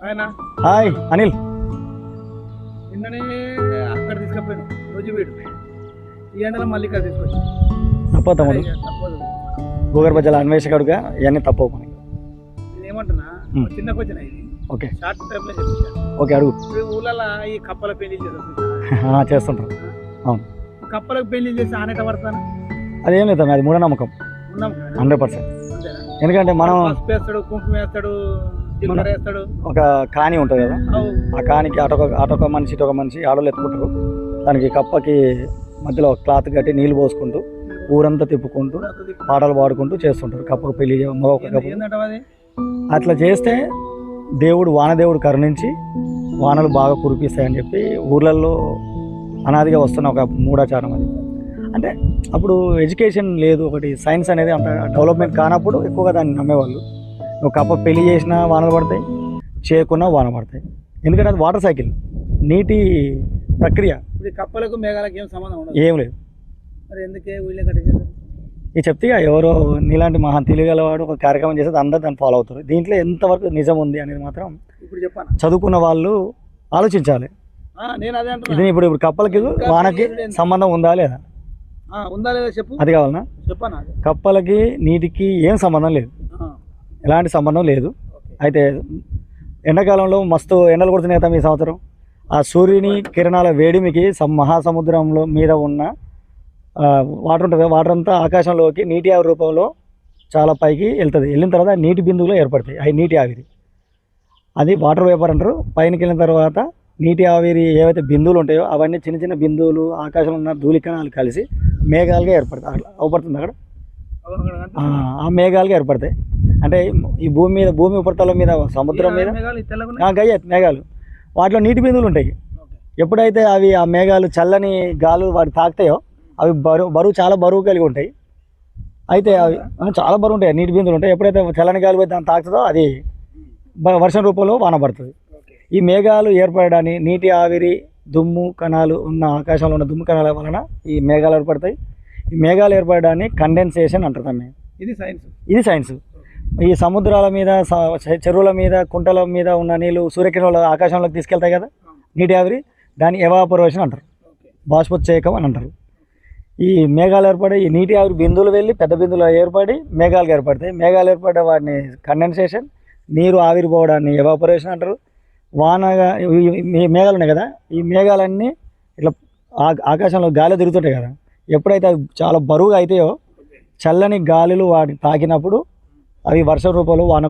ఆయన హాయ్ అనిల్. నిన్ననే అక్కడ తీసుకుపోయాను రోజు వీడు ఈ ఎండలో మళ్ళీ ఇక్కడ తీసుకొచ్చి తప్పదు తమ్ముడు, తప్పదు. భూగర్భ జల అన్వేషకుడుగా ఇవన్నీ తప్పవు మనకి. నేను ఏమంటున్నా చిన్న క్వశ్చన్ ఇది ఓకే షార్ట్ టైంలో చెప్పాను. ఓకే అడుగు. ఇప్పుడు ఊళ్ళలో ఈ కప్పల పెళ్లి చేస్తారు, చేస్తుంటారు. అవును, కప్పలకు పెళ్లి చేసి ఆనేట పడతాను అదేం లేదు తమ్ముడు, అది మూఢనమ్మకం ఉన్నాం 100%. అంతేనా? ఎందుకంటే మనం పసుపు వేస్తాడు, కుంకుమ వేస్తాడు, జీలకర్ర వేస్తాడు. ఒక కాని ఉంటుంది కదా, ఆ కానికి అటొక మనిషి ఇటొక మనిషి ఆడోళ్ళు ఎత్తుకుంటారు. దానికి కప్పకి మధ్యలో క్లాత్ కట్టి నీళ్ళు పోసుకుంటూ ఊరంతా తిప్పుకుంటూ పాటలు పాడుకుంటూ చేస్తుంటారు కప్పకు పెళ్లి. ఏంటంటే అది అట్లా చేస్తే దేవుడు వానదేవుడు కరుణించి వానలు బాగా కురిపిస్తాయని చెప్పి ఊర్లలో అనాదిగా వస్తున్న ఒక మూఢాచారం అది. అంటే అప్పుడు ఎడ్యుకేషన్ లేదు, ఒకటి సైన్స్ అనేది అంత డెవలప్మెంట్ కానప్పుడు ఎక్కువగా దాన్ని నమ్మేవాళ్ళు. నువ్వు కప్ప పెళ్లి చేసినా వానలు పడతాయి, చేయకున్నా వాన పడతాయి. ఎందుకంటే అది వాటర్ సైకిల్, నీటి ప్రక్రియ. ఇప్పుడు ఈ కప్పలకు మేఘాలకు ఏం సంబంధం ఉండదు. ఏం లేదు. మరి ఎందుకే వీళ్ళే కట్టించారు? ఇది చెప్తే ఎవరో నీలాంటి మహా తెలియగలవాడు ఒక కార్యక్రమం చేస్తే అందరూ దాన్ని ఫాలో అవుతారు. దీంట్లో ఎంతవరకు నిజం ఉంది అనేది మాత్రం ఇప్పుడు చెప్పాను, చదువుకున్న వాళ్ళు ఆలోచించాలి. నేను అదే అంటున్నా. ఇది ఇప్పుడు కప్పలకి వానకి సంబంధం ఉందా లేదా, ఉందా లేదా చెప్పు, అది కావాలన్నా. చెప్పాను. కప్పలకి నీటికి ఏం సంబంధం లేదు, ఎలాంటి సంబంధం లేదు. అయితే ఎండాకాలంలో మస్తు ఎండలు కొడుతున్నాయి కదా ఈ సంవత్సరం. ఆ సూర్యుని కిరణాల వేడిమికి మహాసముద్రంలో మీద ఉన్న వాటర్ ఉంటుంది, వాటర్ అంతా ఆకాశంలోకి నీటి ఆవిరి రూపంలో చాలా పైకి వెళ్తుంది. వెళ్ళిన తర్వాత నీటి బిందువులు ఏర్పడతాయి, అవి నీటి ఆవిరి. అది వాటర్ వేపర్ అంటారు. పైనకి వెళ్ళిన తర్వాత నీటి ఆవిరి ఏవైతే బిందువులు ఉంటాయో అవన్నీ చిన్న చిన్న బిందువులు ఆకాశంలో ఉన్న ధూళికణాలు కలిసి మేఘాలుగా ఏర్పడతాయి. అట్లా అవుపడుతుంది అక్కడ, ఆ మేఘాలుగా ఏర్పడతాయి. అంటే ఈ భూమి ఉపరితలం మీద సముద్రం మీద గయ్య మేఘాలు, వాటిలో నీటి బిందువులు ఉంటాయి. ఎప్పుడైతే అవి ఆ మేఘాలు చల్లని గాలు వాటి తాకుతాయో అవి బరువు చాలా బరువు కలిగి ఉంటాయి. అయితే అవి చాలా బరువు ఉంటాయి, నీటి బిందువులు ఉంటాయి. ఎప్పుడైతే చల్లని గాలి పోయి దాన్ని తాకుతుందో అది వర్షం రూపంలో వాన పడుతుంది. ఈ మేఘాలు ఏర్పడడానికి నీటి ఆవిరి దుమ్ము కణాలు ఉన్న ఆకాశంలో ఉన్న దుమ్ము కణాల వలన ఈ మేఘాలు ఏర్పడతాయి. ఈ మేఘాలు ఏర్పడడాన్ని కండెన్సేషన్ అంటారు తమ్మి. ఇది సైన్స్. ఈ సముద్రాల మీద చెరువుల మీద కుంటల మీద ఉన్న నీళ్ళు సూర్యకిరణాలు ఆకాశంలోకి తీసుకెళ్తాయి కదా నీటి ఆవిరి, దాన్ని ఎవాపరేషన్ అంటారు, బాష్పోత్సేకం అని అంటారు. ఈ మేఘాలు ఏర్పడి ఈ నీటి ఆవిరి బిందువులు వెళ్ళి పెద్ద బిందువులు ఏర్పడి మేఘాలు ఏర్పడతాయి. మేఘాలు ఏర్పడ్డ వాటిని కండెన్సేషన్, నీరు ఆవిరిపోవడాన్ని ఎవాపరేషన్ అంటారు. వానగా ఈ మేఘాలు ఉన్నాయి కదా, ఈ మేఘాలన్నీ ఇట్లా ఆకాశంలో గాలి తిరుగుతుంటాయి కదా, ఎప్పుడైతే అవి చాలా బరువుగా అవుతాయో చల్లని గాలులు వాటిని తాకినప్పుడు అవి వర్ష రూపంలో వాన